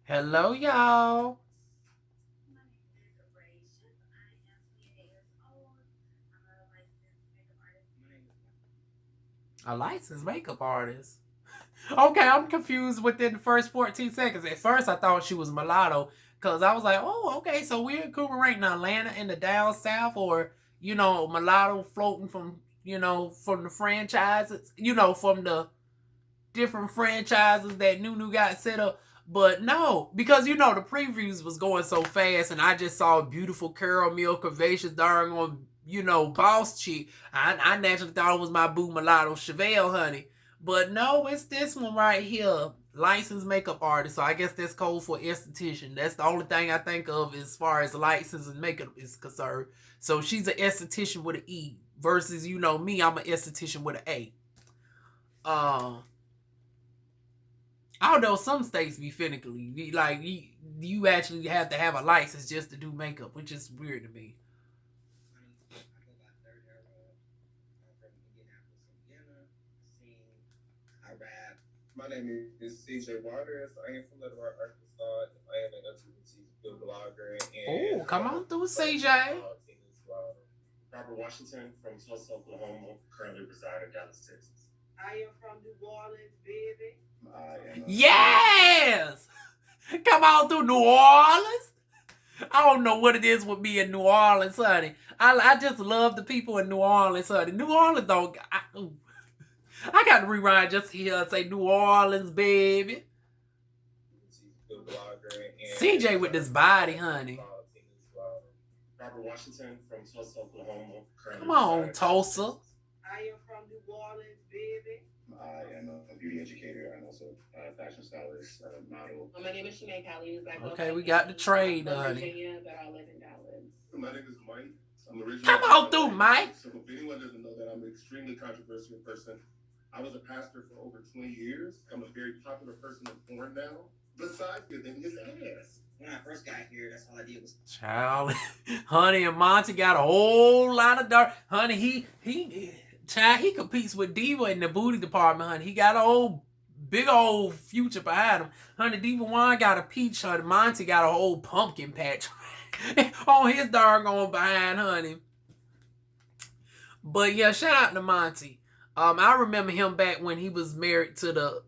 Hello, y'all. A licensed makeup artist. Okay, I'm confused within the first 14 seconds. At first, I thought she was mulatto because I was like, oh, okay, so we're in Cooper right now, Atlanta in the down south, or, mulatto floating from, from the franchises, from the different franchises that Nunu got set up. But no, because the previews was going so fast, and I just saw a beautiful caramel curvaceous darn on boss chick. I naturally thought it was my boo mulatto Chevelle, honey. But no, it's this one right here, licensed makeup artist. So I guess that's code for esthetician. That's the only thing I think of as far as license and makeup is concerned. So she's an esthetician with an E versus me, I'm an esthetician with an A. I don't know. Some states be finicky. Like you actually have to have a license just to do makeup, which is weird to me. My name is CJ Waters. I am from Little Rock, Arkansas. I am an LGBT food blogger Oh, and come on through, CJ. Robert Washington from Tulsa, Oklahoma. Currently reside in Dallas, Texas. I am from New Orleans, baby. Yes. Come on through New Orleans. I don't know what it is with me in New Orleans, honey. I just love the people in New Orleans, honey. New Orleans don't. I got to rewind just here and say New Orleans, baby. CJ with this body, honey. Robert Washington from Tulsa, Oklahoma. Come on, Tulsa. I am from New Orleans, baby. I am a beauty educator and also a fashion stylist, model. My name is Shanae Callie. Okay, we got the trade, honey. Virginia, but I live in Dallas. My name is Mike. I'm originally Come on through, Mike. So if anyone doesn't know that I'm an extremely controversial person, I was a pastor for over 20 years. I'm a very popular person in porn now. Besides getting his ass. When I first got here, that's all I did was Child, honey and Monty got a whole lot of dark. Honey, he competes with Diva in the booty department, honey. He got a big old future behind him. Honey, Diva One got a peach, honey. Monty got a whole pumpkin patch on his doggone behind, honey. But yeah, shout out to Monty. I remember him back when he was married to the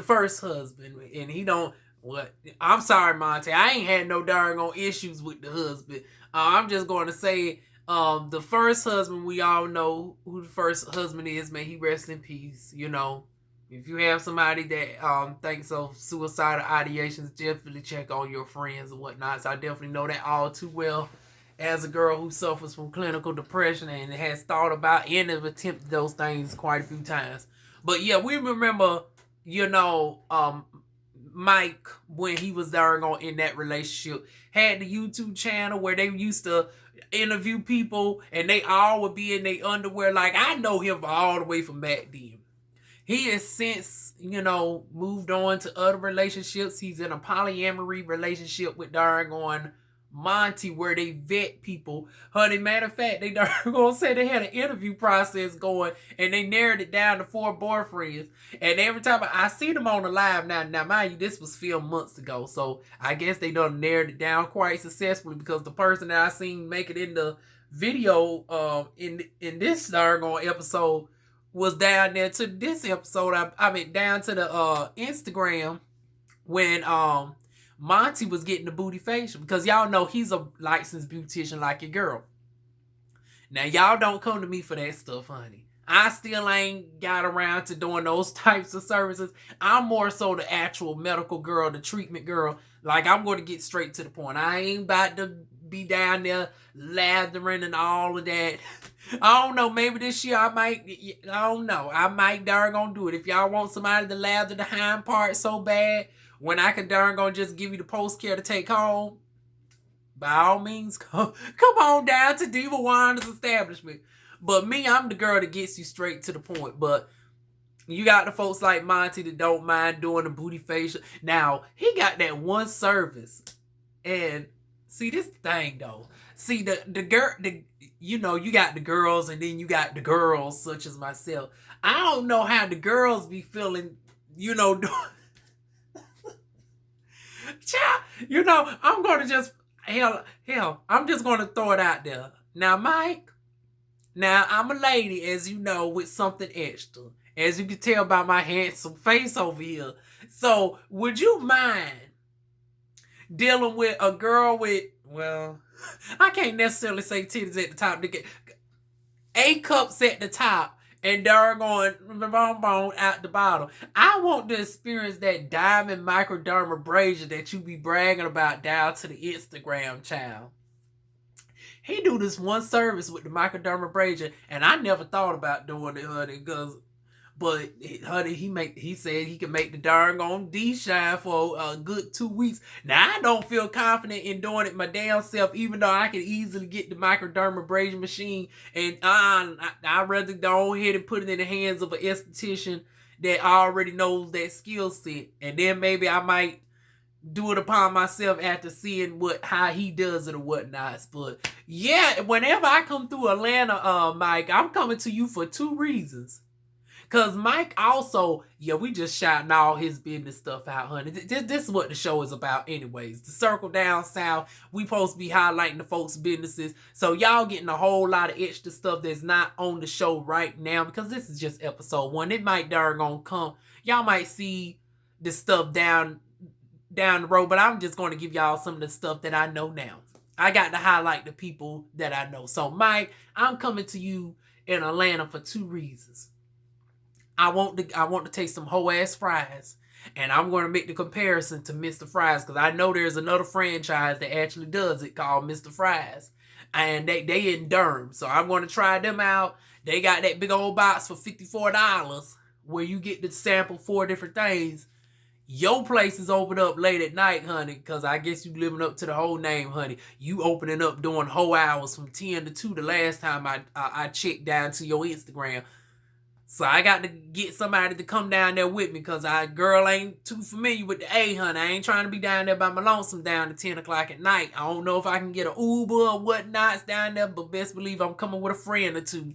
first husband, and he don't. What? I'm sorry, Monty. I ain't had no darn on issues with the husband. I'm just going to say, the first husband, we all know who the first husband is. Man, he rests in peace. If you have somebody that thinks of suicidal ideations, definitely check on your friends and whatnot. So I definitely know that all too well as a girl who suffers from clinical depression and has thought about and have attempted those things quite a few times. But yeah, we remember, Mike, when he was there in that relationship, had the YouTube channel where they used to interview people and they all would be in their underwear. Like, I know him all the way from back then. He has since, moved on to other relationships. He's in a polyamory relationship with darn Monty, where they vet people. Honey, matter of fact, they gonna say they had an interview process going and they narrowed it down to 4 boyfriends. And every time I see them on the live now mind you, this was filmed months ago, so I guess they done narrowed it down quite successfully, because the person that I seen make it in the video in this darn episode was down there to this episode. I mean down to the Instagram when Monty was getting the booty facial, because y'all know he's a licensed beautician like your girl. Now y'all don't come to me for that stuff, honey. I still ain't got around to doing those types of services. I'm more so the actual medical girl, the treatment girl. Like, I'm going to get straight to the point. I ain't about to be down there lathering and all of that. I don't know. Maybe this year I might. I don't know. I might darn gonna do it. If y'all want somebody to lather the hind part so bad, when I can darn gonna just give you the post care to take home, by all means, come on down to Diva Wanda's establishment. But me, I'm the girl that gets you straight to the point. But you got the folks like Monty that don't mind doing the booty facial. Now, he got that one service. And see, this thing though. See, the girl, you got the girls and then you got the girls such as myself. I don't know how the girls be feeling, Child, you know, I'm gonna just hell, I'm just gonna throw it out there. Now, Mike, now I'm a lady, as you know, with something extra. As you can tell by my handsome face over here. So, would you mind dealing with a girl with, well, I can't necessarily say titties at the top. A cups at the top and they're going bonbon out the bottom. I want to experience that diamond microdermabrasion that you be bragging about down to the Instagram, child. He do this one service with the microdermabrasion, and I never thought about doing it, honey, but honey, he said he can make the darn on D shine for a good 2 weeks. Now I don't feel confident in doing it my damn self, even though I can easily get the microdermabrasion machine, and I'd rather go ahead and put it in the hands of an esthetician that already knows that skill set, and then maybe I might do it upon myself after seeing how he does it or whatnot. But yeah, whenever I come through Atlanta, Mike, I'm coming to you for 2 reasons. Cause Mike also, yeah, we just shouting all his business stuff out, honey. This is what the show is about anyways. The Circle Down South, we supposed to be highlighting the folks' businesses. So y'all getting a whole lot of extra stuff that's not on the show right now, because this is just episode 1. It might darn gonna come. Y'all might see the stuff down the road, but I'm just going to give y'all some of the stuff that I know now. I got to highlight the people that I know. So, Mike, I'm coming to you in Atlanta for 2 reasons. I want to taste some whole ass fries, and I'm going to make the comparison to Mr. Fries, because I know there's another franchise that actually does it called Mr. Fries, and they in Durham. So I'm going to try them out. They got that big old box for $54 where you get to sample 4 different things. Your place is open up late at night, honey, because I guess you living up to the whole name, honey. You opening up doing whole hours from 10 to 2 the last time I checked down to your Instagram. So I got to get somebody to come down there with me, because girl ain't too familiar with the A, honey. I ain't trying to be down there by my lonesome down to 10 o'clock at night. I don't know if I can get an Uber or whatnot down there, but best believe I'm coming with a friend or 2.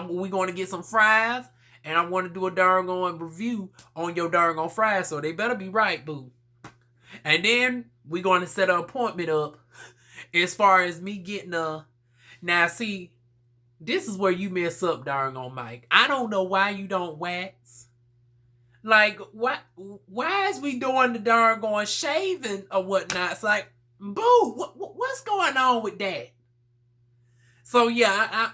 We going to get some fries, and I want to do a darn review on your darn fries, so they better be right, boo. And then we're going to set an appointment up as far as me getting a... Now, see, this is where you mess up, darn Mike. I don't know why you don't wax. Like, why is we doing the darn shaving or whatnot? It's like, boo, what's going on with that? So yeah,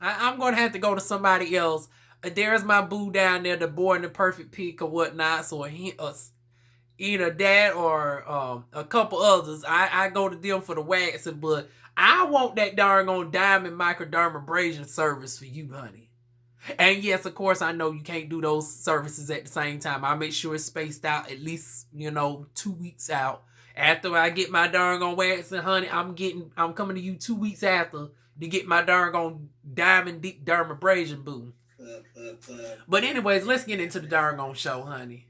I'm gonna have to go to somebody else. There's my boo down there, the boy in the perfect pick or whatnot. So either that or a couple others. I go to them for the waxing, but I want that darn diamond microdermabrasion service for you, honey. And yes, of course, I know you can't do those services at the same time. I make sure it's spaced out at least, 2 weeks out. After I get my darn waxing, honey, I'm coming to you 2 weeks after to get my darn diamond deep dermabrasion, boo. But anyways, let's get into the darn show, honey.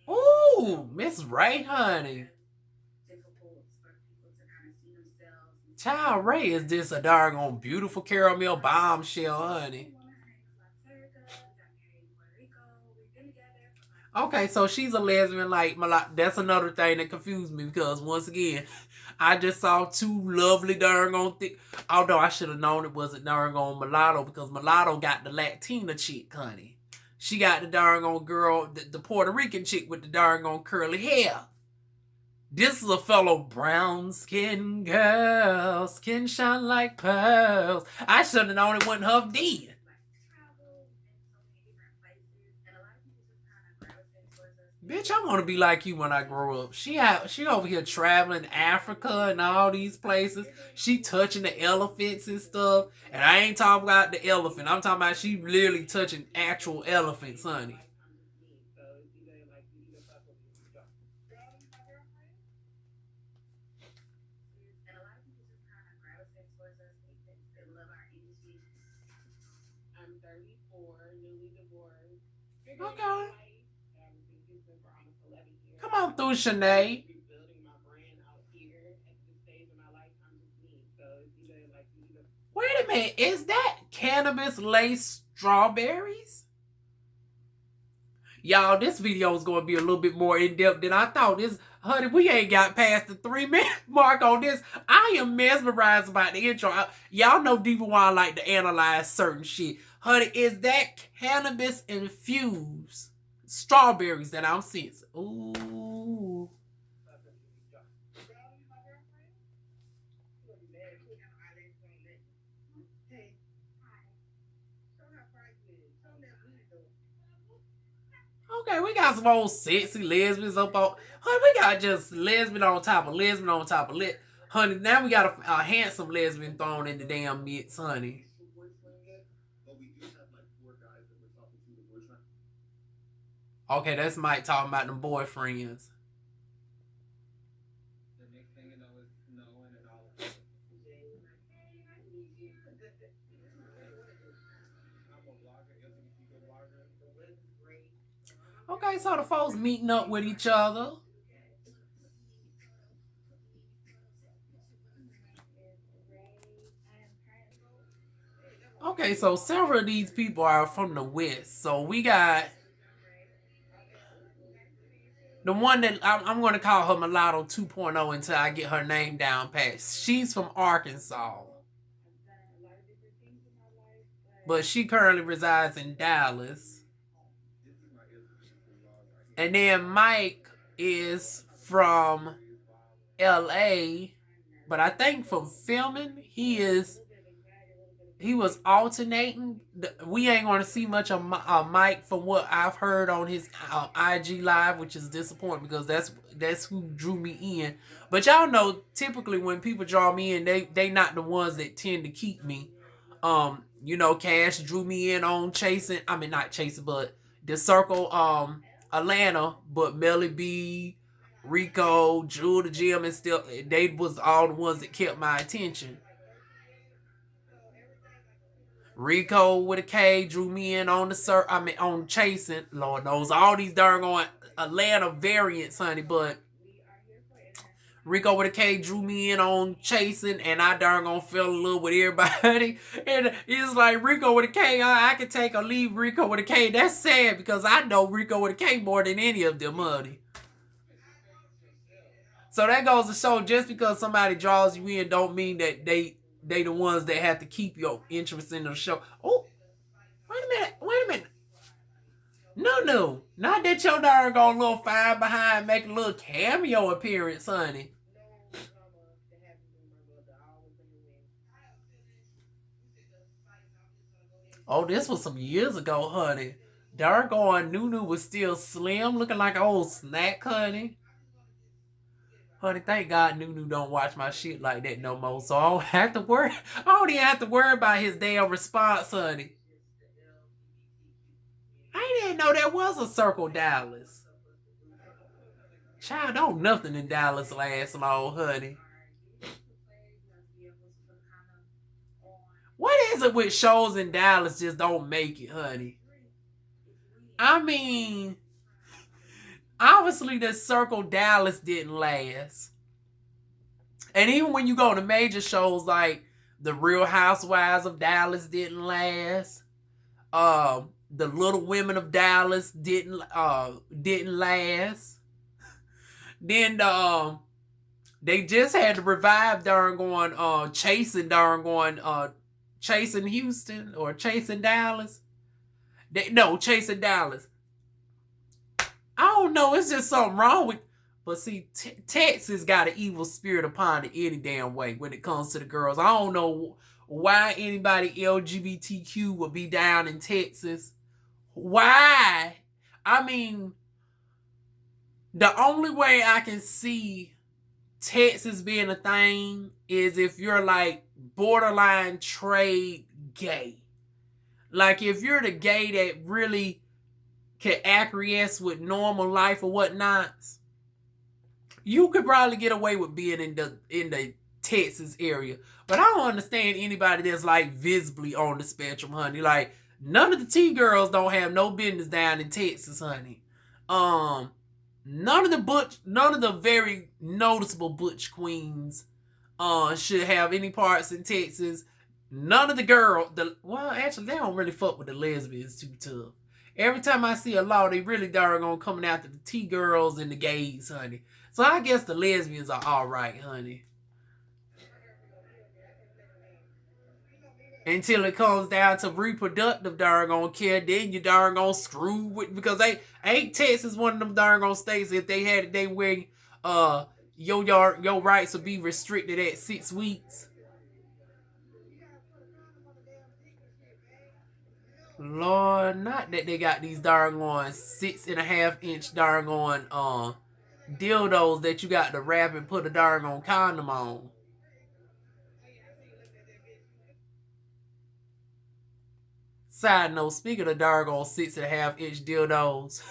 Ooh, Miss Ray, honey. Child, Ray is just a darn beautiful caramel bombshell, honey. Okay, so she's a lesbian like Mulatto. That's another thing that confused me, because once again, I just saw 2 lovely darn thick. Although I should have known it wasn't darn Mulatto, because Mulatto got the Latina chick, honey. She got the darn girl, the Puerto Rican chick with the darn curly hair. This is a fellow brown skin girl, skin shine like pearls. I should have known it wasn't Huff D. Bitch, I want to be like you when I grow up. She over here traveling Africa and all these places. She touching the elephants and stuff. And I ain't talking about the elephant. I'm talking about she literally touching actual elephants, honey. Okay. Come on through, Shanae. Wait a Honey, is that cannabis laced strawberries? Y'all, this video is going to be a little bit more in-depth than I thought. Honey, we ain't got past the 3-minute mark on this. I am mesmerized about the intro. Y'all know deep and wide I like to analyze certain shit. Honey, is that cannabis infused strawberries that I'm sensing? Ooh. Okay, we got some old sexy lesbians up on. Honey, we got just lesbian on top of lesbian on top of lit. Honey, now we got a handsome lesbian thrown in the damn mix, honey. Okay, that's Mike talking about them boyfriends. Okay, so the folks meeting up with each other. Okay, so several of these people are from the West. So we got the one that I'm going to call her Mulatto 2.0 until I get her name down pat. She's from Arkansas. But she currently resides in Dallas. And then Mike is from LA, but I think from filming, he was alternating. We ain't going to see much of Mike from what I've heard on his IG live, which is disappointing because that's who drew me in. But y'all know, typically when people draw me in, they not the ones that tend to keep me. You know, Cash drew me in on chasing. I mean, not chasing, but the circle. Atlanta, but Melly B, Rico, Jewel the Gym, and still they was all the ones that kept my attention. Rico with a K drew me in on on chasing. Lord knows all these darn Atlanta variants, honey, but Rico with a K drew me in on chasing, and I darn gonna fell in love with everybody. And it's like Rico with a K, I can take or leave Rico with a K. That's sad because I know Rico with a K more than any of them, honey. So that goes to show, just because somebody draws you in don't mean that they the ones that have to keep your interest in the show. Oh, wait a minute. No. Not that your darn gonna little fire behind make a little cameo appearance, honey. Oh, this was some years ago, honey. Darn Nunu was still slim, looking like an old snack, honey. Honey, thank God Nunu don't watch my shit like that no more, so I don't have to worry. I don't even have to worry about his damn response, honey. I didn't know there was a Circle Dallas. Child, don't nothing in Dallas last long, honey. What is it with shows in Dallas just don't make it, honey? I mean, obviously the Circle Dallas didn't last. And even when you go to major shows like the Real Housewives of Dallas didn't last. The Little Women of Dallas didn't last. Then they just had to revive Chasing Houston or Chasing Dallas. Chasing Dallas. I don't know. It's just something wrong with. But see, Texas got an evil spirit upon it any damn way when it comes to the girls. I don't know why anybody LGBTQ would be down in Texas. Why? I mean, the only way I can see Texas being a thing is if you're like borderline trade gay. Like if you're the gay that really can acquiesce with normal life or whatnot, you could probably get away with being in the Texas area. But I don't understand anybody that's like visibly on the spectrum, honey. Like none of the T-girls don't have no business down in Texas, honey. None of the very noticeable butch queens should have any parts in Texas. None of the girl, well, actually, they don't really fuck with the lesbians too tough. Every time I see a law, they really darn on coming after the T-girls and the gays, honey. So I guess the lesbians are all right, honey. Until it comes down to reproductive darn on care, then you darn on screw with, because they ain't Texas one of them darn on states. If they had it, they way your rights would be restricted at 6 weeks. Lord, not that they got these darn on 6.5-inch darn on dildos that you got to wrap and put a darn on condom on. Side note, speaking of darn on 6.5-inch dildos,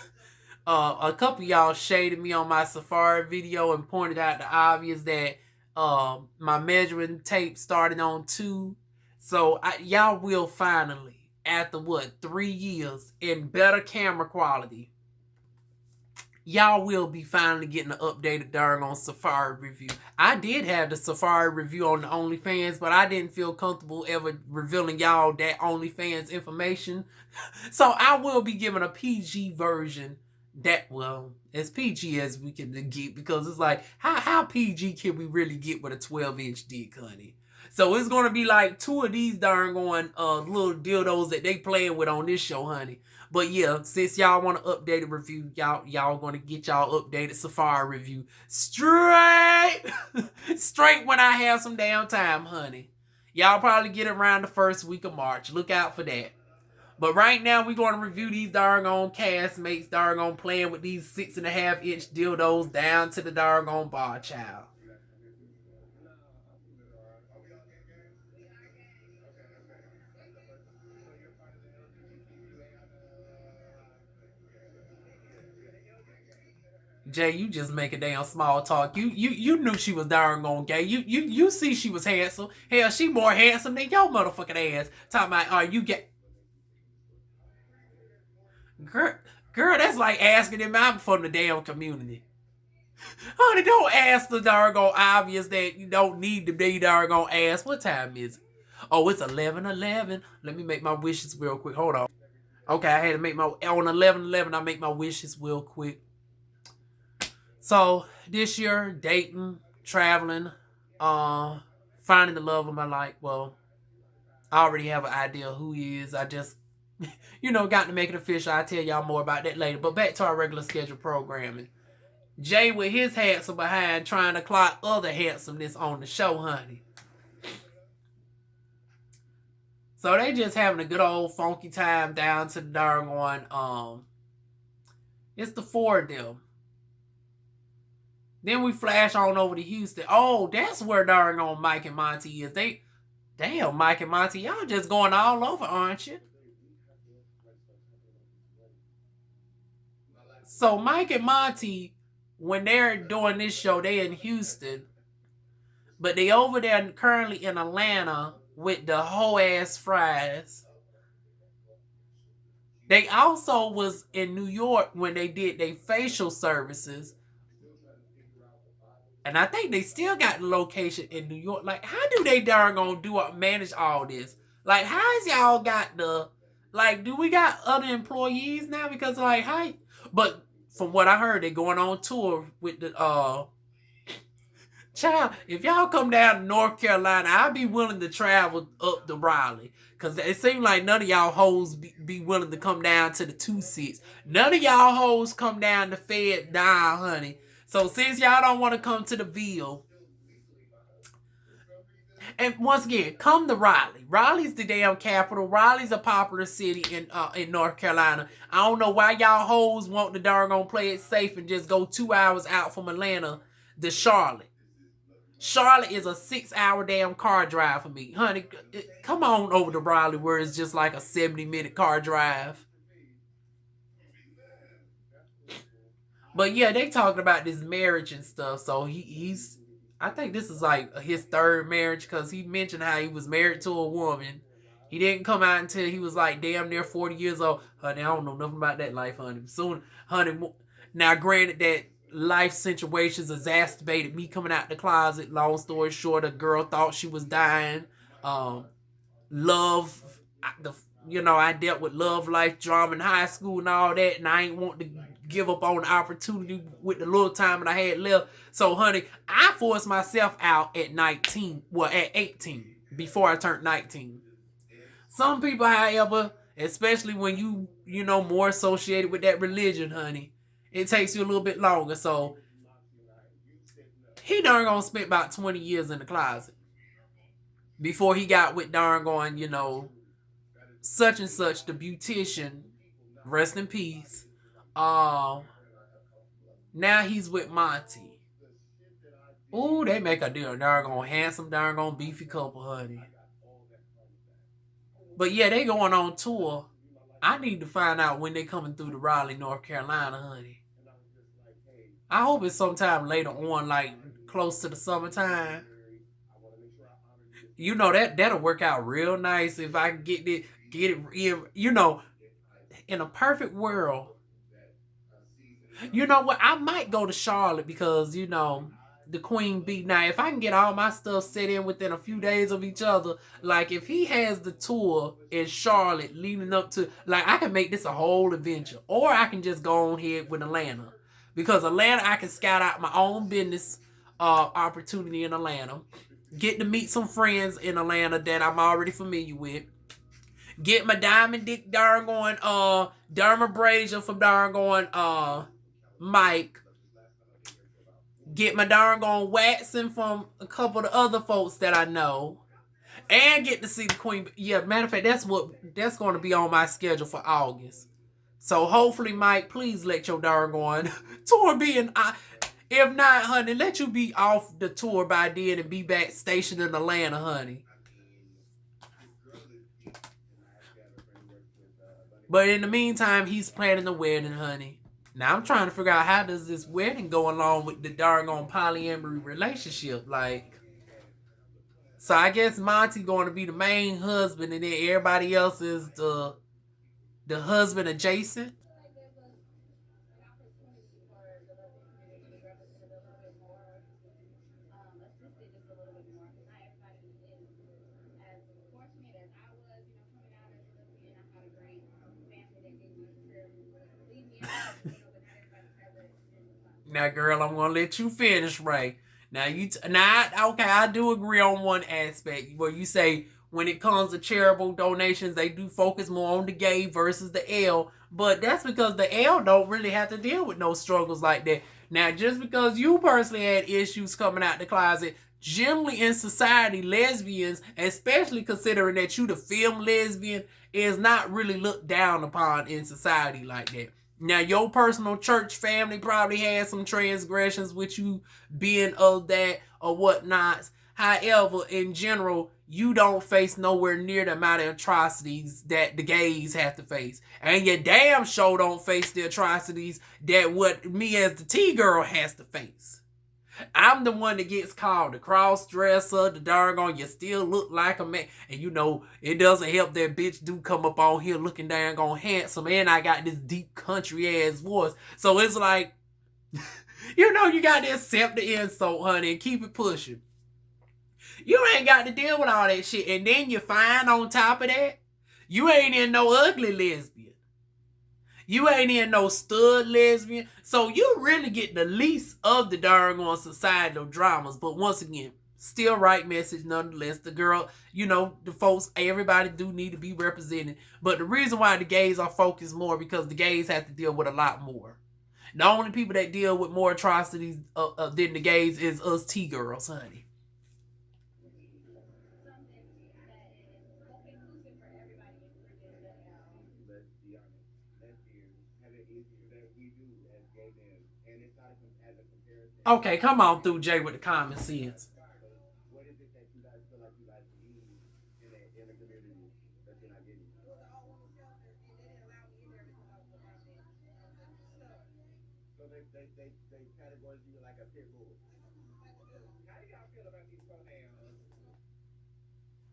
a couple of y'all shaded me on my Safari video and pointed out the obvious that my measuring tape started on 2. So y'all will finally, after 3 years in better camera quality, y'all will be finally getting an updated darn on Safari review. I did have the Safari review on the OnlyFans, but I didn't feel comfortable ever revealing y'all that OnlyFans information. So I will be giving a PG version that, well, as PG as we can get, because it's like, how PG can we really get with a 12-inch dick, honey? So it's going to be like 2 of these darn going little dildos that they playing with on this show, honey. But yeah, since y'all want an updated review, y'all going to get y'all updated Safari review straight when I have some downtime, honey. Y'all probably get it around the first week of March. Look out for that. But right now, we're going to review these darn castmates darn playing with these 6.5-inch dildos down to the darn bar, child. Jay, you just make a damn small talk. You knew she was darn gay. You see she was handsome. Hell, she more handsome than your motherfucking ass. Talking about, are you gay? Girl, that's like asking him out from the damn community. Honey, don't ask the darn obvious that you don't need to be darn ask. What time is it? Oh, it's 11:11. Let me make my wishes real quick. Hold on. Okay, I had to make my, on 11:11, I make my wishes real quick. So this year, dating, traveling, finding the love of my life. Well, I already have an idea who he is. I just, got to make it official. I'll tell y'all more about that later. But back to our regular schedule programming. Jay with his handsome behind trying to clock other handsomeness on the show, honey. So they just having a good old funky time down to the darn one. It's the 4 of them. Then we flash on over to Houston. Oh, that's where darn on Mike and Monty is. Damn, Mike and Monty, y'all just going all over, aren't you? So Mike and Monty, when they're doing this show, they in Houston. But they over there currently in Atlanta with the whole ass fries. They also was in New York when they did their facial services. And I think they still got the location in New York. Like, how do they darn manage all this? Like, how is y'all got the, like, do we got other employees now? Because, like, how? But from what I heard, they going on tour with the, child, if y'all come down to North Carolina, I'd be willing to travel up to Raleigh. Because it seems like none of y'all hoes be willing to come down to the 2-6. None of y'all hoes come down to Fed down, honey. So since y'all don't want to come to the Ville, and once again, come to Raleigh. Raleigh's the damn capital. Raleigh's a popular city in North Carolina. I don't know why y'all hoes want to darn play it safe and just go 2 hours out from Atlanta to Charlotte. Charlotte is a 6-hour damn car drive for me. Honey, come on over to Raleigh where it's just like a 70-minute car drive. But yeah, they talking about this marriage and stuff. So he's, I think this is like his 3rd marriage, because he mentioned how he was married to a woman. He didn't come out until he was like damn near 40 years old. Honey, I don't know nothing about that life, honey. Soon, honey, now granted that life situations exacerbated me coming out the closet. Long story short, a girl thought she was dying. love, I dealt with love life drama in high school and all that, and I ain't want to give up on the opportunity with the little time that I had left. So, honey, I forced myself out at 19, well, at 18, before I turned 19. Some people, however, especially when more associated with that religion, honey, it takes you a little bit longer. So, he darn gonna spend about 20 years in the closet before he got with darn going, such and such, the beautician, rest in peace. Now he's with Monty. Ooh, they make a darn handsome, darn beefy couple, honey. But yeah, they going on tour. I need to find out when they coming through to Raleigh, North Carolina, honey. I hope it's sometime later on, like close to the summertime. That'll work out real nice if I can get it in a perfect world. You know what? I might go to Charlotte because the Queen Bee. Now, if I can get all my stuff set in within a few days of each other, like if he has the tour in Charlotte leading up to, like, I can make this a whole adventure, or I can just go on here with Atlanta, because Atlanta I can scout out my own business opportunity in Atlanta, get to meet some friends in Atlanta that I'm already familiar with, get my diamond dick dermabrasion from Mike. Get my waxing from a couple of the other folks that I know. And get to see the Queen. Yeah, matter of fact, that's going to be on my schedule for August. So hopefully, Mike, please let your tour be in. If not, honey, let you be off the tour by then and be back stationed in Atlanta, honey. But in the meantime, he's planning a wedding, honey. Now, I'm trying to figure out how does this wedding go along with the darn polyamory relationship. Like, so I guess Monty going to be the main husband, and then everybody else is the husband adjacent. Now, girl, I'm gonna let you finish, Ray. Now, I do agree on one aspect where you say when it comes to charitable donations, they do focus more on the gay versus the L. But that's because the L don't really have to deal with no struggles like that. Now, just because you personally had issues coming out the closet, generally in society, lesbians, especially considering that you the film lesbian, is not really looked down upon in society like that. Now, your personal church family probably had some transgressions with you being of that or whatnot. However, in general, you don't face nowhere near the amount of atrocities that the gays have to face. And you damn sure don't face the atrocities that what me as the T-girl has to face. I'm the one that gets called the cross-dresser, the doggone, you still look like a man. And it doesn't help that bitch do come up on here looking doggone handsome. And I got this deep country-ass voice. So it's like, you got to accept the insult, honey, and keep it pushing. You ain't got to deal with all that shit. And then you find on top of that, you ain't in no ugly lesbian. You ain't in no stud lesbian. So you really get the least of the darn societal dramas. But once again, still right message nonetheless. The girl, the folks, everybody do need to be represented. But the reason why the gays are focused more because the gays have to deal with a lot more. The only people that deal with more atrocities than the gays is us T-girls, honey. Okay, come on through, Jay, with the common sense. What is it that you guys feel like you guys need in the community that you're not getting? So they categorize you like a pit bull. How do y'all feel about these pronouns?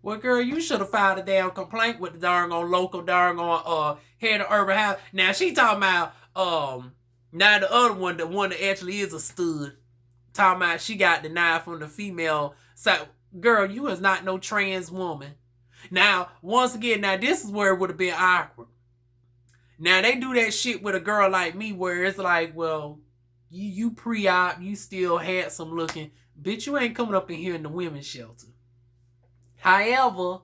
Well, girl, you should have filed a damn complaint with the darn local head of urban house. Now she talking about now the other one, the one that actually is a stud. Talking about she got denied from the female side. Girl, you is not no trans woman. Now, once again, now this is where it would have been awkward. Now they do that shit with a girl like me where it's like, well, you pre-op, you still handsome looking. Bitch, you ain't coming up in here in the women's shelter. However,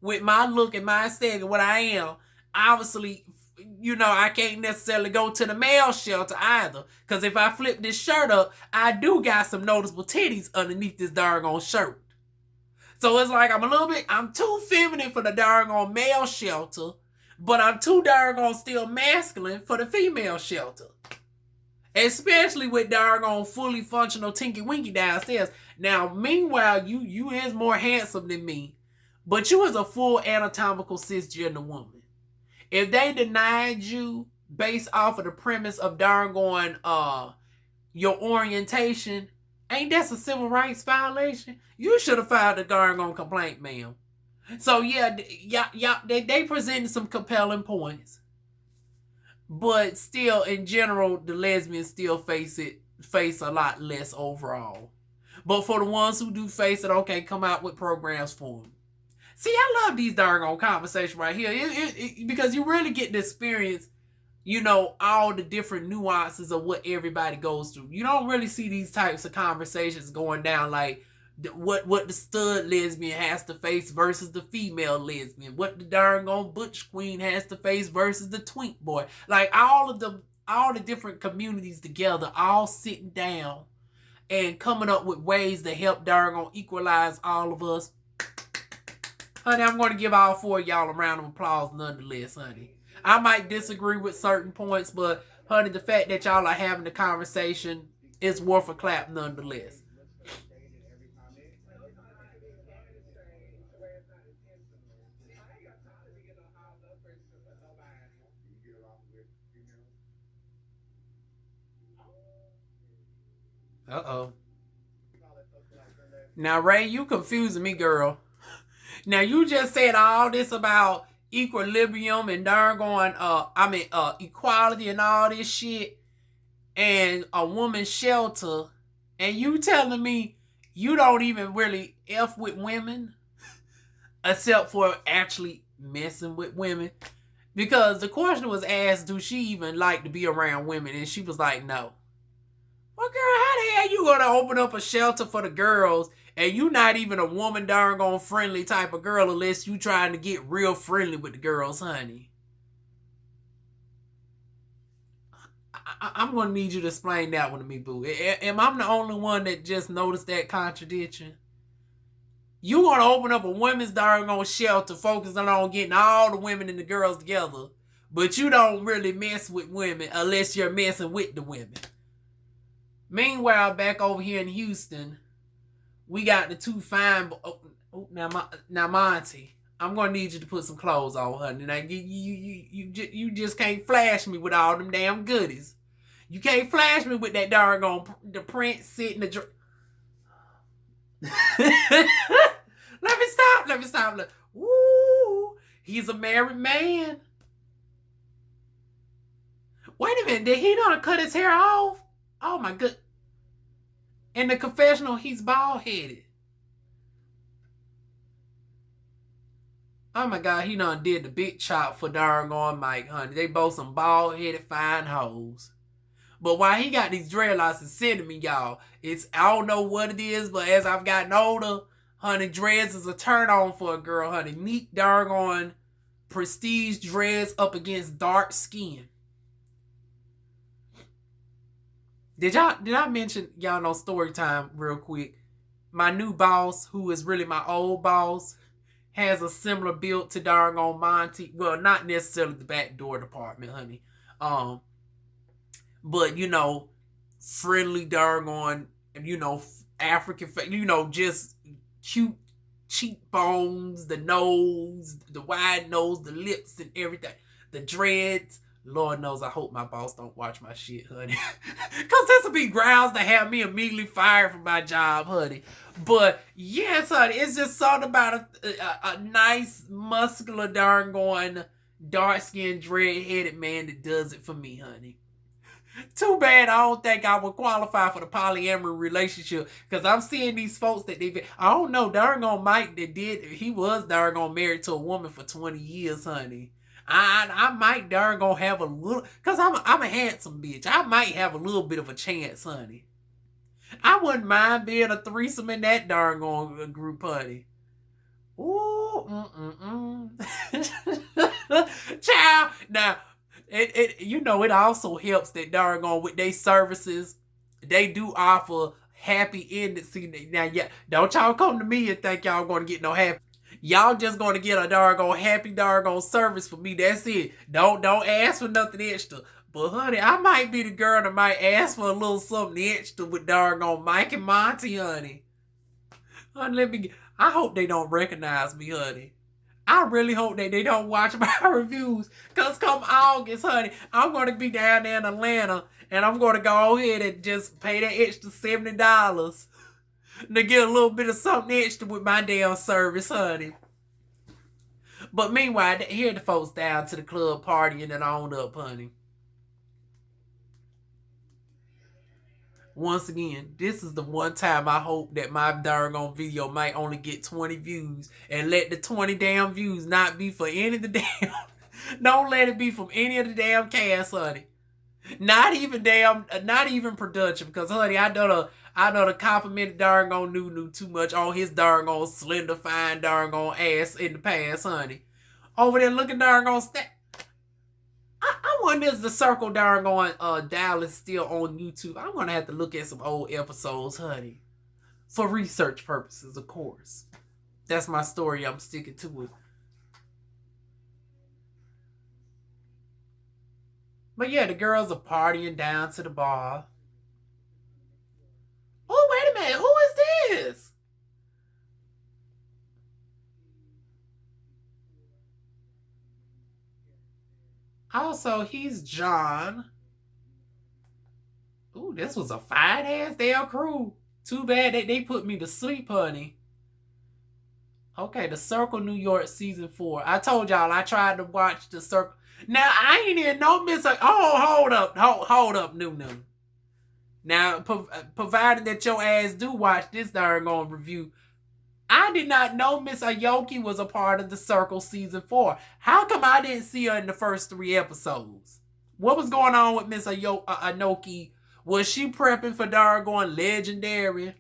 with my look and my aesthetic, what I am, obviously, I can't necessarily go to the male shelter either. Because if I flip this shirt up, I do got some noticeable titties underneath this doggone shirt. So it's like I'm too feminine for the doggone male shelter, but I'm too doggone still masculine for the female shelter. Especially with doggone fully functional Tinky Winky downstairs. Now, meanwhile, you is more handsome than me, but you is a full anatomical cisgender woman. If they denied you based off of the premise of doggone your orientation, ain't that a civil rights violation? You should have filed a doggone complaint, ma'am. So yeah, they presented some compelling points. But still, in general, the lesbians still face a lot less overall. But for the ones who do face it, okay, come out with programs for them. See, I love these doggone conversations right here. Because you really get to experience, all the different nuances of what everybody goes through. You don't really see these types of conversations going down like what the stud lesbian has to face versus the female lesbian, what the doggone butch queen has to face versus the twink boy. Like all the different communities together, all sitting down and coming up with ways to help doggone equalize all of us. Honey, I'm going to give all four of y'all a round of applause nonetheless, honey. I might disagree with certain points, but honey, the fact that y'all are having the conversation is worth a clap nonetheless. Uh-oh. Now, Ray, you confusing me, girl. Now, you just said all this about equilibrium and doggone, equality and all this shit and a woman's shelter, and you telling me you don't even really F with women except for actually messing with women? Because the question was asked, do she even like to be around women? And she was like, no. Well, girl, how the hell you gonna open up a shelter for the girls and you not even a woman doggone friendly type of girl unless you trying to get real friendly with the girls, honey? I'm gonna need you to explain that one to me, boo. Am I the only one that just noticed that contradiction? You gonna open up a women's doggone shelter focusing on getting all the women and the girls together, but you don't really mess with women unless you're messing with the women. Meanwhile, back over here in Houston, we got the two fine. Now, Monty, I'm gonna need you to put some clothes on, honey. Now, you just can't flash me with all them damn goodies. You can't flash me with that doggone the prince sitting the. Let me stop. Look. Ooh, he's a married man. Wait a minute, did he not cut his hair off? Oh my good. In the confessional, he's bald-headed. Oh my God, he done did the big chop for doggone Mike, honey. They both some bald-headed fine hoes. But while he got these dreadlocks and sending me, y'all, I don't know what it is, but as I've gotten older, honey, dreads is a turn on for a girl, honey. Neat doggone prestige dreads up against dark skin. Did I mention y'all know story time real quick? My new boss, who is really my old boss, has a similar build to doggone Monty. Well, not necessarily the back door department, honey. But friendly doggone, African, just cute cheekbones, the nose, the wide nose, the lips and everything, the dreads. Lord knows I hope my boss don't watch my shit, honey. Because this will be grounds to have me immediately fired from my job, honey. But yes, honey, it's just something about a nice, muscular, darn-going, dark-skinned, dread-headed man that does it for me, honey. Too bad I don't think I would qualify for the polyamory relationship because I'm seeing these folks that I don't know, darn on Mike he was darn on married to a woman for 20 years, honey. I might darn gonna have a little, because I'm a handsome bitch. I might have a little bit of a chance, honey. I wouldn't mind being a threesome in that darn on group, honey. Ooh, child. Now, it also helps that doggone with their services, they do offer happy ending. See, now, yeah, don't y'all come to me and think y'all gonna get no happy. Y'all just gonna get a doggone happy doggone service for me. That's it. Don't ask for nothing extra. But honey, I might be the girl that might ask for a little something extra with doggone Mike and Monty, honey. Honey, I hope they don't recognize me, honey. I really hope that they don't watch my reviews. Because come August, honey, I'm going to be down there in Atlanta. And I'm going to go ahead and just pay that extra $70 to get a little bit of something extra with my damn service, honey. But meanwhile, here the folks down to the club partying and on up, honey. Once again, this is the one time I hope that my doggone video might only get 20 views. And let the 20 damn views not be for any of the damn... Don't let it be from any of the damn cast, honey. Not even production. Because, honey, I done complimented doggone Nunu too much on his doggone slender, fine doggone ass in the past, honey. Over there looking doggone I wonder is the Circle doggone Dallas still on YouTube. I'm gonna have to look at some old episodes, honey. For research purposes, of course. That's my story. I'm sticking to it. But yeah, the girls are partying down to the bar. Oh, wait a minute. Who is this? Also, he's John. Ooh, this was a fine-ass damn crew. Too bad that they put me to sleep, honey. Okay, The Circle New York Season 4. I told y'all I tried to watch The Circle. Now, I ain't even know Miss... hold up, Nunu. Now, provided that your ass do watch this darn review, I did not know Miss Aoki was a part of The Circle Season 4. How come I didn't see her in the first 3 episodes? What was going on with Miss Aoki? Was she prepping for doggone Legendary?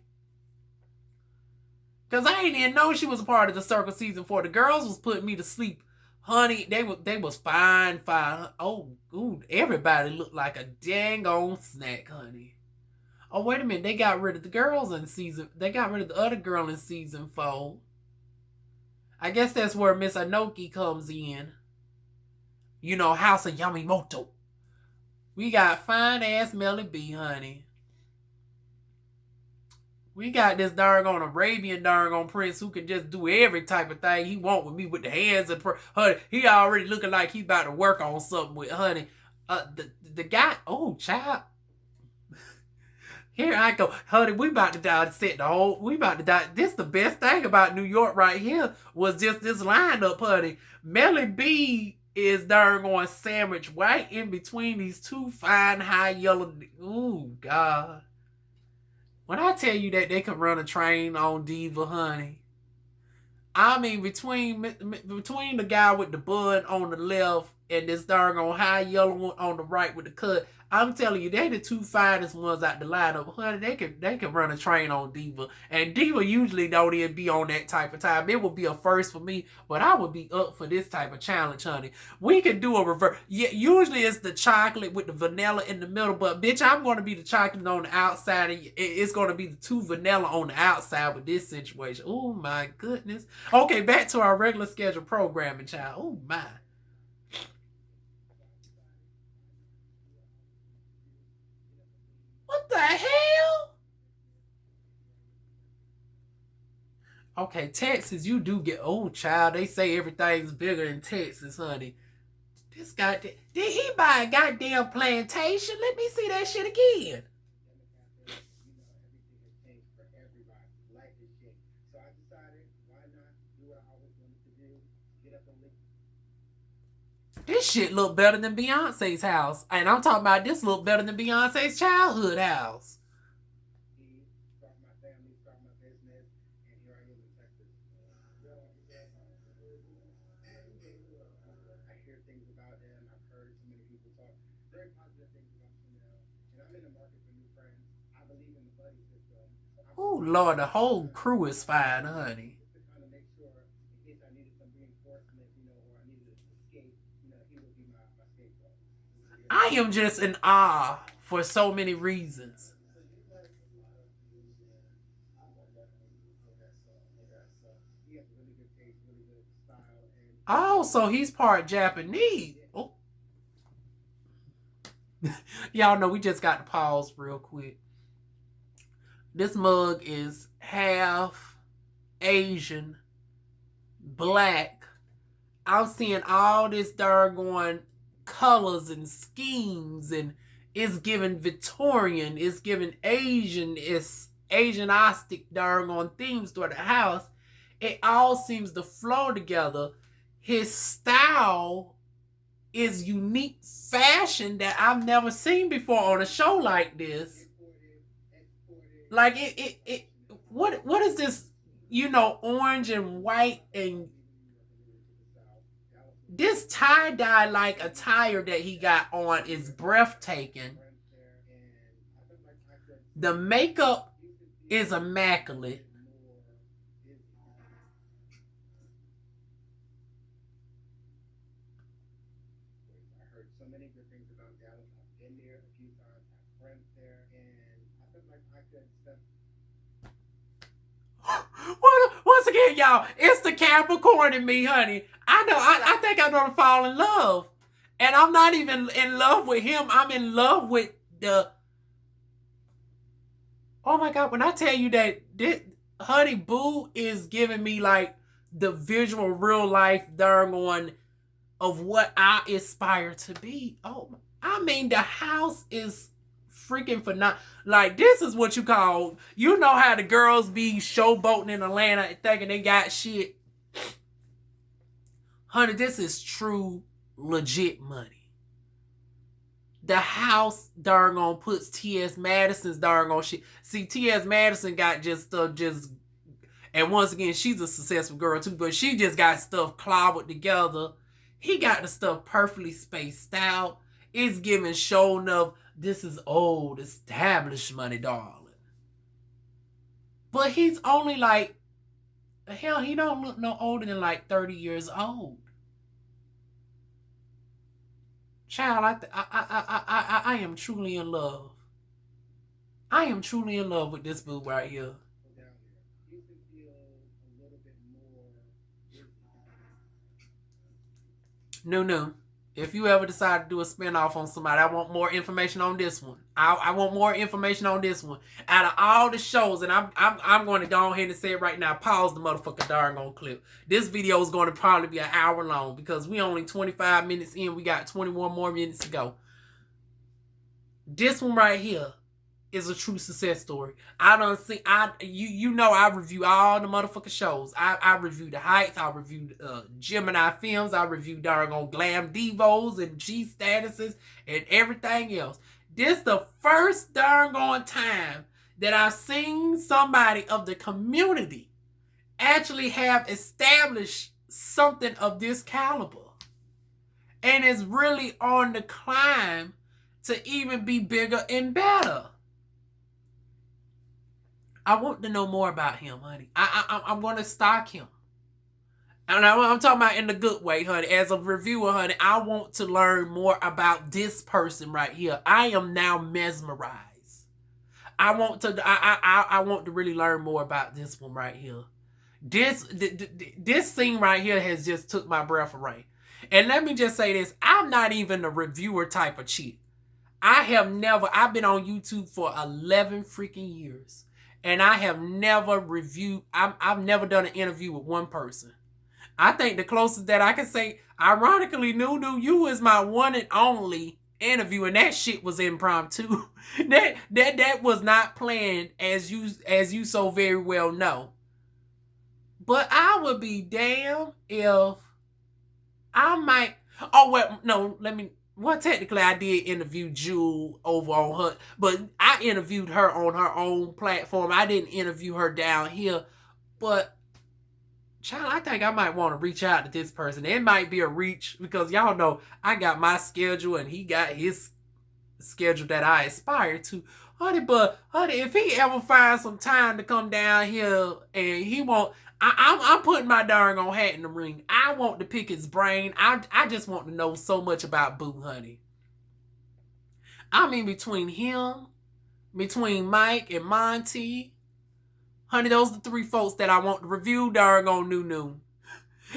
Because I didn't even know she was a part of The Circle Season 4. The girls was putting me to sleep. Honey, they was fine. Oh, ooh, everybody looked like a dang on snack, honey. Oh, wait a minute. They got rid of the girls in season... They got rid of the other girl in season 4. I guess that's where Miss Anoki comes in. You know, House of Yamimoto. We got fine-ass Melly B, honey. We got this darn Arabian darn prince who can just do every type of thing he want with me with the hands and... honey, he already looking like he about to work on something with, honey. The guy... Oh, child... Here I go. Honey, we about to die to set the whole... We about to die. This the best thing about New York right here was just this lineup, honey. Melly B is darn going sandwich right in between these two fine high yellow... Ooh, God. When I tell you that they can run a train on Diva, honey. I mean, between the guy with the bun on the left and this darn high yellow one on the right with the cut... I'm telling you, they the two finest ones out the lineup. Honey, they can run a train on Diva. And Diva usually don't even be on that type of time. It would be a first for me, but I would be up for this type of challenge, honey. We can do a reverse. Yeah, usually it's the chocolate with the vanilla in the middle, but bitch, I'm going to be the chocolate on the outside. And it's going to be the two vanilla on the outside with this situation. Oh, my goodness. Okay, back to our regular schedule programming, child. Oh, my. What the hell? Okay, Texas, you do get... Oh, child, they say everything's bigger in Texas, honey. This guy... Did he buy a goddamn plantation? Let me see that shit again. This shit look better than Beyonce's house. And I'm talking about this look better than Beyonce's childhood house. Start my family, start my business, and here I am in Texas. I hear things about them. I've heard so many people talk very positive things about Chanel. And I'm in the market for new friends. I believe in the buddy system. Oh, Lord, the whole crew is fine, honey. To kind of make sure in case I needed some reinforcement, or I needed to escape, he would be my scapegoat. I am just in awe for so many reasons. Oh, so he's part Japanese. Oh. Y'all know we just got to pause real quick. This mug is half Asian, black. I'm seeing all this darn colors and schemes, and it's giving Victorian, it's giving Asian, it's Asianistic darn themes throughout the house. It all seems to flow together. His style is unique fashion that I've never seen before on a show like this. Like what is this, orange and white, and this tie-dye like attire that he got on is breathtaking. The makeup is immaculate. So many good things about Dallas. I've been there a few times, have friends there, and I felt like I could step. Once again, y'all, it's the Capricorn in me, honey. I think I'm gonna fall in love. And I'm not even in love with him. I'm in love with the... Oh my God, when I tell you that this Honey Boo is giving me like the visual real life darn of what I aspire to be. Oh, I mean, the house is freaking phenomenal. Like, this is what you call, how the girls be showboating in Atlanta and thinking they got shit. Honey, this is true, legit money. The house darn puts T.S. Madison's darn shit. See, T.S. Madison got and once again, she's a successful girl too, but she just got stuff clobbered together. He got the stuff perfectly spaced out. It's giving show enough. This is old, established money, darling. But he's only like, hell, he don't look no older than like 30 years old. Child, I am truly in love. I am truly in love with this boo right here. No. If you ever decide to do a spinoff on somebody, I want more information on this one. I want more information on this one. Out of all the shows, and I'm going to go ahead and say it right now. Pause the motherfucker darn clip. This video is going to probably be an hour long because we only 25 minutes in. We got 21 more minutes to go. This one right here is a true success story. I review all the motherfucking shows. I review The Heights. I review Gemini Films. I review darn Glam Devos and G Statuses and everything else. This the first darn time that I've seen somebody of the community actually have established something of this caliber. And it's really on the climb to even be bigger and better. I want to know more about him, honey. I'm going to stalk him. And I'm talking about in the good way, honey. As a reviewer, honey, I want to learn more about this person right here. I am now mesmerized. I want to really learn more about this one right here. This scene right here has just took my breath away. And let me just say this. I'm not even a reviewer type of chick. I've been on YouTube for 11 freaking years. And I have never reviewed, I've never done an interview with one person. I think the closest that I can say, ironically, Nunu, you is my one and only interview, and that shit was impromptu. that was not planned, as you so very well know. But I would be damned if I might, Oh, well, no, well, technically I did interview Jewel over on her, but I interviewed her on her own platform. I didn't interview her down here, but child, I think I might want to reach out to this person. It might be a reach because y'all know I got my schedule and he got his schedule that I aspire to. Honey, if he ever finds some time to come down here and he won't, I'm putting my darn on hat in the ring. I want to pick his brain. I just want to know so much about Boo, honey. I mean, between Mike and Monty, honey, those are the three folks that I want to review darn on Nunu.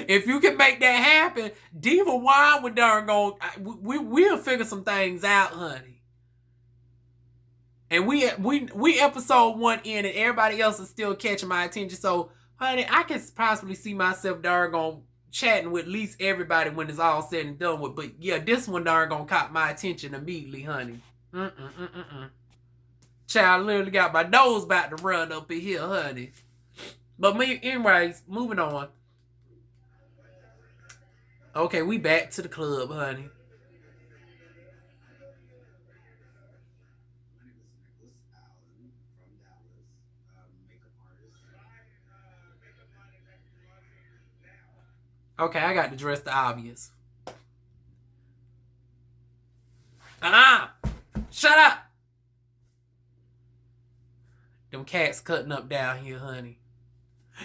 If you can make that happen, Diva Wine with darn on, we'll figure some things out, honey. And we episode 1 in, and everybody else is still catching my attention. So, honey, I can possibly see myself darn on chatting with at least everybody when it's all said and done with. But yeah, this one darn gonna caught my attention immediately, honey. Child, literally got my nose about to run up in here, honey. But anyways, moving on. Okay, we back to the club, honey. Okay, I got to dress the obvious. Shut up! Them cats cutting up down here, honey.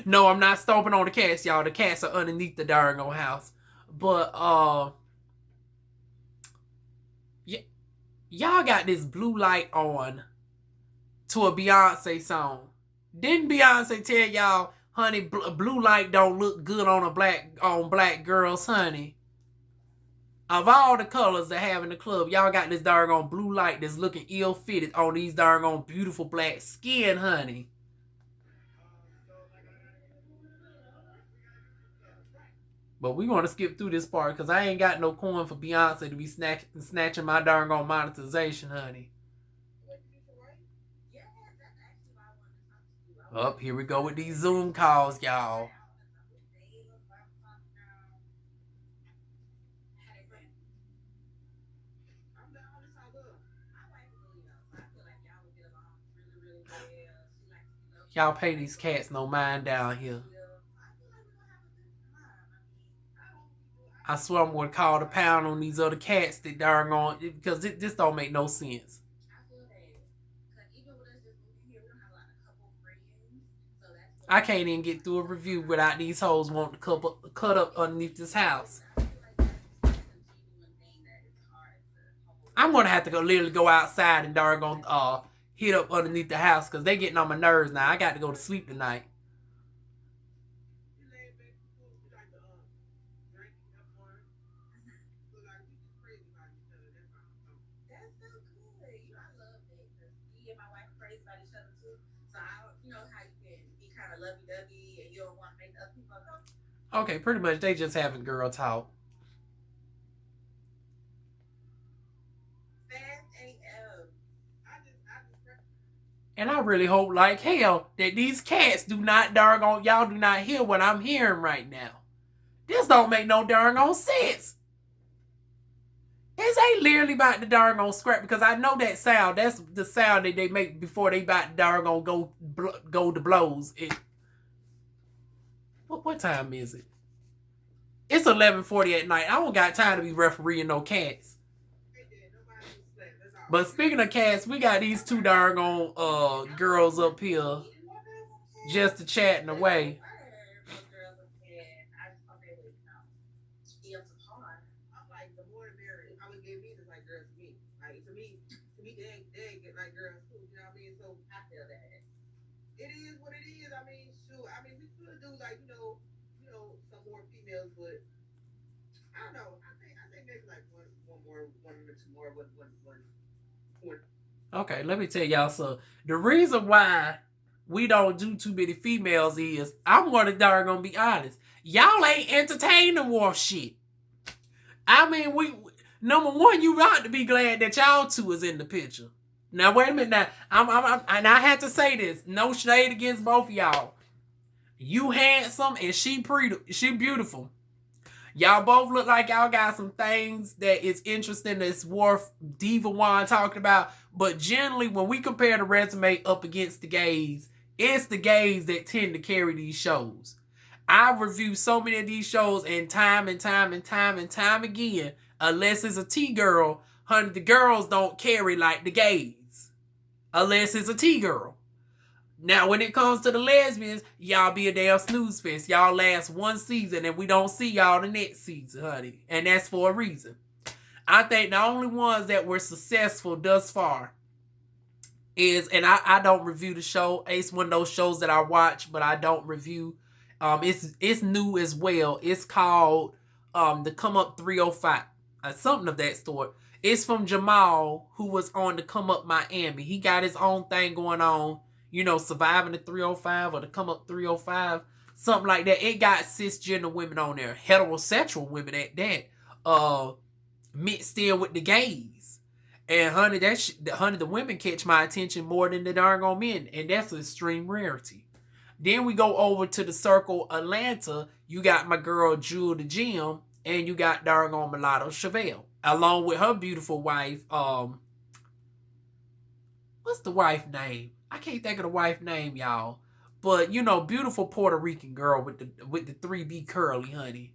No, I'm not stomping on the cats, y'all. The cats are underneath the darn old house. But, y'all got this blue light on to a Beyonce song. Didn't Beyonce tell y'all, honey, blue light don't look good on black girls, honey? Of all the colors they have in the club, y'all got this darn on blue light that's looking ill-fitted on these darn on beautiful black skin, honey. But we want to skip through this part because I ain't got no coin for Beyonce to be snatching my darn on monetization, honey. Up, here we go with these Zoom calls, y'all. Y'all pay these cats no mind down here. I swear I'm going to call the pound on these other cats that darn on, because this don't make no sense. I can't even get through a review without these hoes wanting to cut up underneath this house. I'm going to have to literally go outside and darn on hit up underneath the house because they getting on my nerves now. I got to go to sleep tonight. Okay, pretty much they just having girl talk. And I really hope like hell that these cats do not darn on, y'all do not hear what I'm hearing right now. This don't make no darn on sense. This ain't literally about the darn on scrap because I know that sound. That's the sound that they make before they about to darn on go to blows. What time is it? It's 11:40 at night. I don't got time to be refereeing no cats. But speaking of cats, we got these two darn on girls up here just to chatting away. But I don't know. I think maybe like one or two more. Okay, let me tell y'all something. The reason why we don't do too many females is I'm gonna be honest. Y'all ain't entertaining war shit. I mean, number one, you ought to be glad that y'all two is in the picture. Now wait a minute. Now and I had to say this. No shade against both of y'all. You handsome and she beautiful. Y'all both look like y'all got some things that is interesting that's worth Diva Wine talking about. But generally, when we compare the resume up against the gays, it's the gays that tend to carry these shows. I've reviewed so many of these shows and time again, unless it's a T-girl, honey, the girls don't carry like the gays. Unless it's a T-girl. Now, when it comes to the lesbians, y'all be a damn snooze fest. Y'all last one season and we don't see y'all the next season, honey. And that's for a reason. I think the only ones that were successful thus far is, and I don't review the show. It's one of those shows that I watch, but I don't review. It's new as well. It's called the Come Up 305. Something of that sort. It's from Jamal, who was on the Come Up Miami. He got his own thing going on. You know, Surviving the 305 or the Come Up 305. Something like that. It got cisgender women on there. Heterosexual women at that. Mixed in with the gays. And honey, the women catch my attention more than the darn old men. And that's an extreme rarity. Then we go over to the Circle Atlanta. You got my girl Jewel the Gym. And you got darn old Mulatto Chevelle. Along with her beautiful wife. What's the wife name? I can't think of the wife name, y'all. But, you know, beautiful Puerto Rican girl with the 3B curly, honey.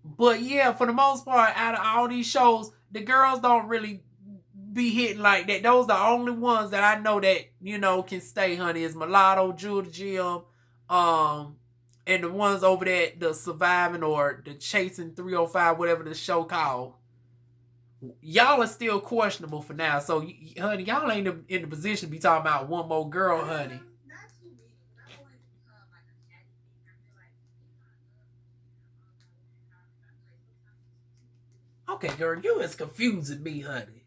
But, yeah, for the most part, out of all these shows, the girls don't really be hitting like that. Those are the only ones that I know that, you know, can stay, honey. Is Mulatto, Jewel the Gym, and the ones over there, the Surviving or the Chasing 305, whatever the show called. Y'all are still questionable for now. So, honey, y'all ain't in the position to be talking about one more girl, honey. Okay, girl, you is confusing me, honey.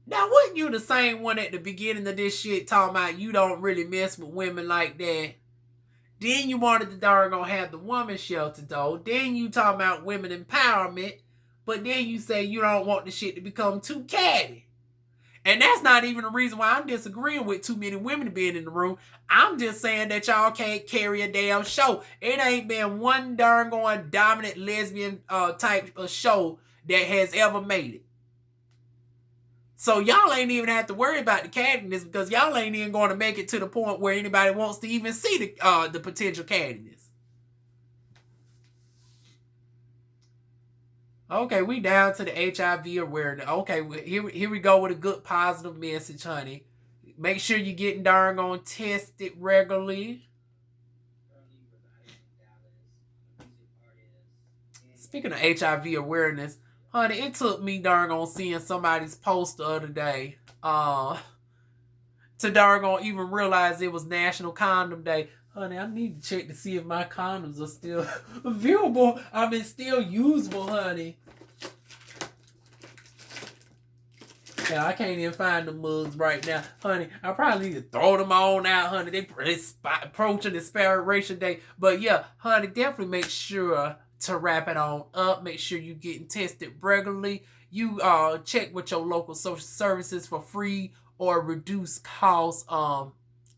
Now, wasn't you the same one at the beginning of this shit talking about you don't really mess with women like that? Then you wanted to darn gonna have the woman shelter, though. Then you talking about women empowerment. But then you say you don't want the shit to become too catty. And that's not even the reason why I'm disagreeing with too many women being in the room. I'm just saying that y'all can't carry a damn show. It ain't been one darn going dominant lesbian type of show that has ever made it. So y'all ain't even have to worry about the cattiness because y'all ain't even going to make it to the point where anybody wants to even see the potential cattiness. Okay, we down to the HIV awareness. Okay, here we go with a good positive message, honey. Make sure you're getting darn on tested regularly. Speaking of HIV awareness, honey, it took me darn on seeing somebody's post the other day to darn on even realize it was National Condom Day. Honey, I need to check to see if my condoms are still viewable. I mean, still usable, honey. Yeah, I can't even find the mugs right now. Honey, I probably need to throw them on out, honey. They approaching expiration day. But yeah, honey, definitely make sure to wrap it on up. Make sure you're getting tested regularly. You check with your local social services for free or reduced cost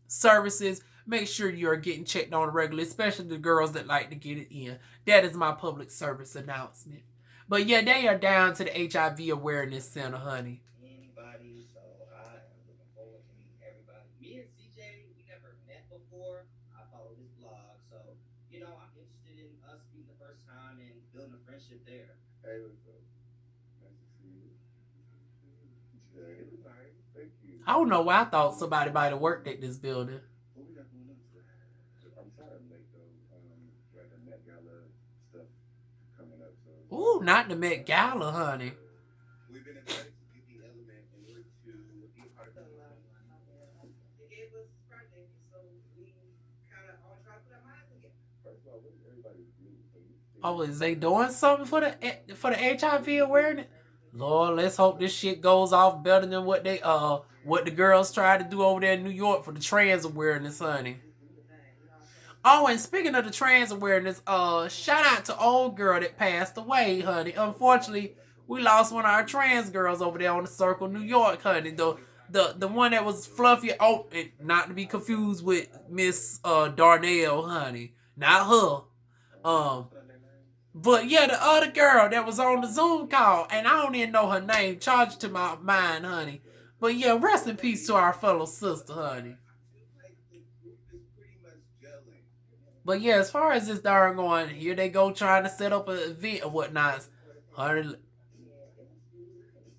services. Make sure you're getting checked on regularly, especially the girls that like to get it in. That is my public service announcement. But yeah, they are down to the HIV Awareness Center, honey. Anybody, so I am looking forward to meeting everybody. Me and CJ, we never met before. I follow his blog, so you know I'm interested in us being the first time and building a friendship there. Hey, what's up? Nice to see you. Jay, nice. Thank you. I don't know why I thought somebody might have worked at this building. What we got going on today? I'm trying to make those like the Met Gala stuff coming up. So. Ooh, not the Met Gala, honey. We've been invited to Beauty Element in order to be a part of the They gave us Friday, so we kind of all try to put our minds together. First of all, what does everybody do? Oh, is they doing something for the HIV awareness? Lord, let's hope this shit goes off better than what the girls tried to do over there in New York for the trans awareness, honey. Oh, and speaking of the trans awareness, shout out to old girl that passed away, honey. Unfortunately, we lost one of our trans girls over there on the Circle, New York, honey. The one that was fluffy, not to be confused with Miss Darnell, honey. Not her. But yeah, the other girl that was on the Zoom call, and I don't even know her name, charged to my mind, honey. But yeah, rest in peace to our fellow sister, honey. But yeah, as far as this darn going, here they go trying to set up an event or whatnot. Honey,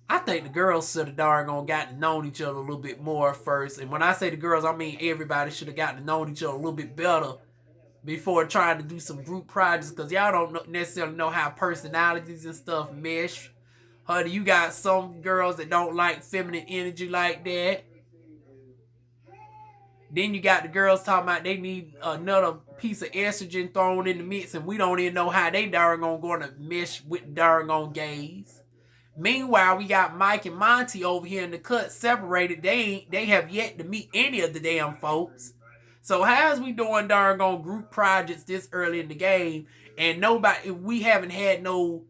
I think the girls should have darn gone got to know each other a little bit more first. And when I say the girls, I mean everybody should have gotten to know each other a little bit better before trying to do some group projects, because y'all don't necessarily know how personalities and stuff mesh. Honey, you got some girls that don't like feminine energy like that. Then you got the girls talking about they need another piece of estrogen thrown in the mix, and we don't even know how they darn going to mesh with darn on gays. Meanwhile, we got Mike and Monty over here in the cut separated. They have yet to meet any of the damn folks. So how's we doing darn on group projects this early in the game, and we haven't had no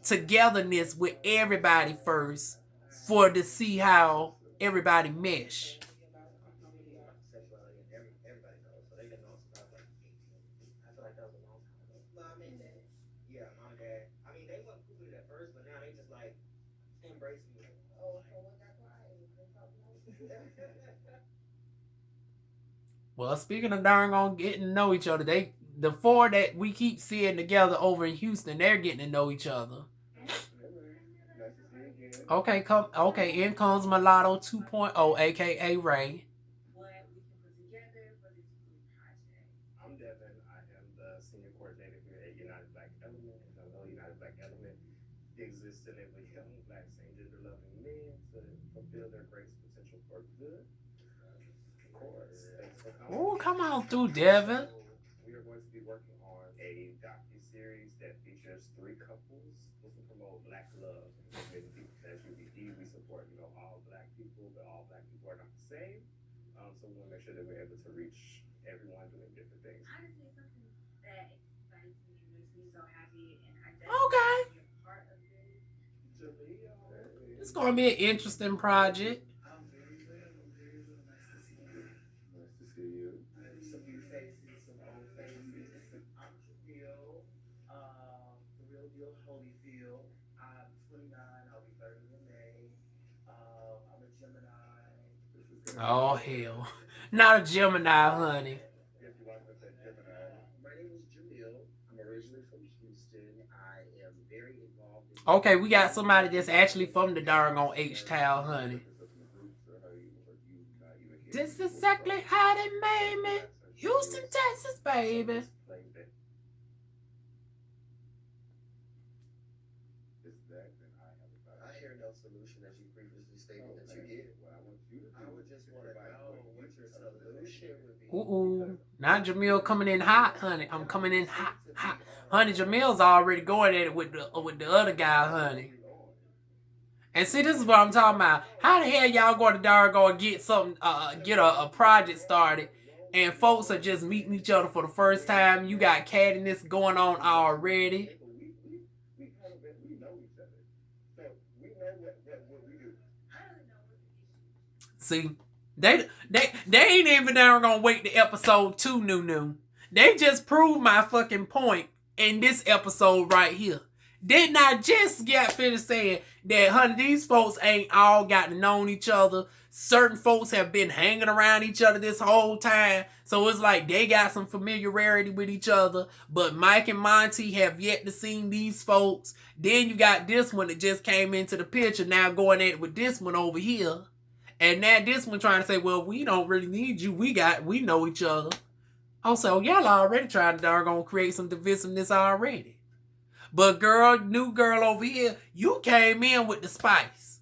togetherness with everybody first for to see how everybody mesh. Well, speaking of darn on getting to know each other, the four that we keep seeing together over in Houston, they're getting to know each other. Okay, in comes Mulatto 2.0, aka Ray. I'm Devin. I am the senior coordinator here at United Black Element. And I know United Black Element exists to enable young black same gender loving men to fulfill their greatest potential for good. Of course. Oh, come on through, Devin. We are going to be working on a docu-series that features 3 couples to promote black love. As UBD, we support, all black people, but all black people are not the same. So we want to make sure that we're able to reach everyone doing different things. Honestly, something that excites me and makes me so happy, and I definitely be a part of this. It's going to be an interesting project. Oh, hell. Not a Gemini, honey. My name is Jamil. I'm originally from Houston. I am very involved in... Okay, we got somebody that's actually from the darn on H-Town, honey. This is exactly how they made me. Houston, Texas, baby. I hear no solution as you previously stated that you did. I would just want to know what your solution would be. Ooh, not Jamil coming in hot, honey. I'm coming in hot. Honey, Jamil's already going at it with the other guy, honey. And see, this is what I'm talking about. How the hell y'all going to darn get something, get a project started, and folks are just meeting each other for the first time? You got cattiness going on already. See, they ain't even down gonna wait to episode 2, new. They just proved my fucking point in this episode right here. Didn't I just get finished saying that, honey, these folks ain't all got to know each other. Certain folks have been hanging around each other this whole time. So it's like they got some familiarity with each other. But Mike and Monty have yet to see these folks. Then you got this one that just came into the picture, now going at it with this one over here. And now this one trying to say, well, we don't really need you. We know each other. Also, y'all already trying to darn create some divisiveness already. But new girl over here, you came in with the spice.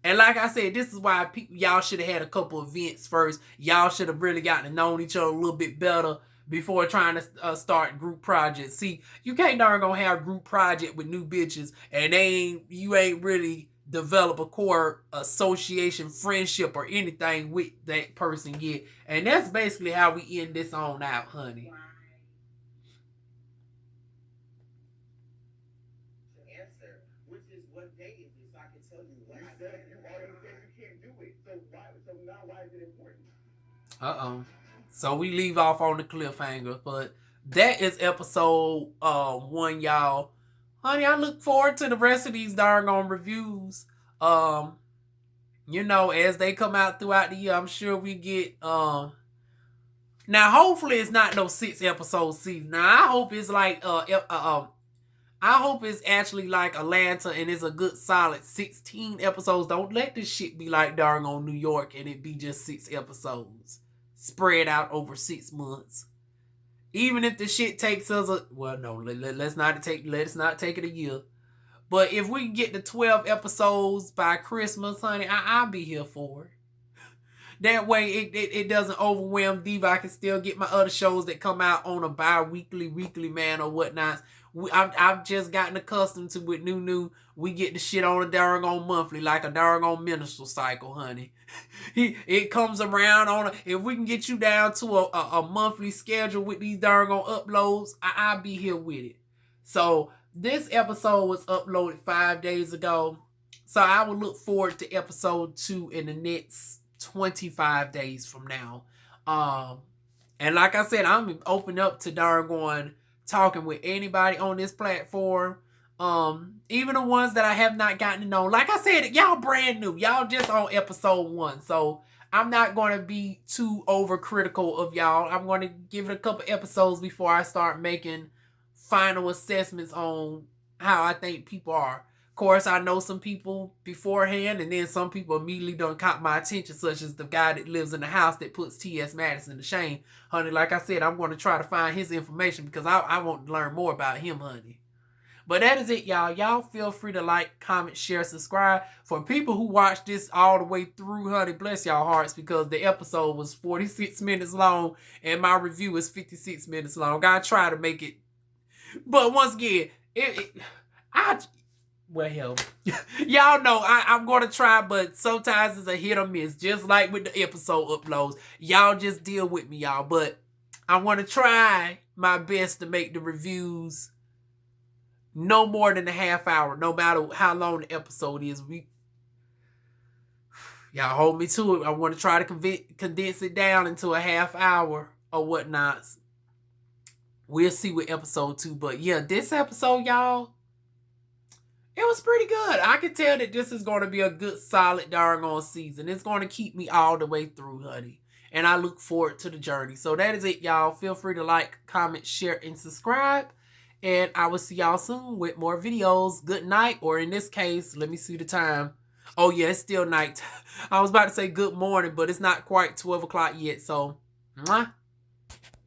And like I said, this is why y'all should have had a couple events first. Y'all should have really gotten to know each other a little bit better before trying to start group projects. See, you can't darn have group project with new bitches and you ain't really develop a core association, friendship, or anything with that person yet. And that's basically how we end this on out, honey. Answer, which is what day is it, so I can tell you what I said. You already said you can't do it. So now why is it important? So we leave off on the cliffhanger, but that is episode 1, y'all. Honey, I look forward to the rest of these doggone reviews. You know, as they come out throughout the year, I'm sure we get now hopefully it's not no 6 episode season. Now I hope it's like I hope it's actually like Atlanta and it's a good solid 16 episodes. Don't let this shit be like doggone New York and it be just 6 episodes spread out over 6 months. Even if the shit takes us let's not take it a year. But if we can get to 12 episodes by Christmas, honey, I'll be here for it. That way it doesn't overwhelm Diva. I can still get my other shows that come out on a bi-weekly, weekly man or whatnot. I've just gotten accustomed to with New. We get the shit on a doggone monthly, like a doggone menstrual cycle, honey. It comes around if we can get you down to a monthly schedule with these doggone uploads, I'll be here with it. So this episode was uploaded 5 days ago. So I will look forward to episode 2 in the next 25 days from now. And like I said, I'm open up to doggone talking with anybody on this platform. Even the ones that I have not gotten to know. Like I said, y'all brand new. Y'all just on episode 1. So I'm not going to be too overcritical of y'all. I'm going to give it a couple episodes before I start making final assessments on how I think people are. Of course, I know some people beforehand, and then some people immediately don't caught my attention, such as the guy that lives in the house that puts T.S. Madison to shame. Honey, like I said, I'm going to try to find his information because I want to learn more about him, honey. But that is it, y'all. Y'all feel free to like, comment, share, subscribe. For people who watch this all the way through, honey, bless y'all hearts, because the episode was 46 minutes long and my review is 56 minutes long. I try to make it. But once again, hell, y'all know I'm going to try, but sometimes it's a hit or miss, just like with the episode uploads. Y'all just deal with me, y'all. But I want to try my best to make the reviews no more than a half hour, no matter how long the episode is. Y'all hold me to it. I want to try to condense it down into a half hour or whatnot. We'll see with episode 2. But yeah, this episode, y'all, it was pretty good. I can tell that this is going to be a good, solid, doggone season. It's going to keep me all the way through, honey. And I look forward to the journey. So that is it, y'all. Feel free to like, comment, share, and subscribe. And I will see y'all soon with more videos. Good night. Or in this case, let me see the time. Oh, yeah, it's still night. I was about to say good morning, but it's not quite 12 o'clock yet. So, mwah.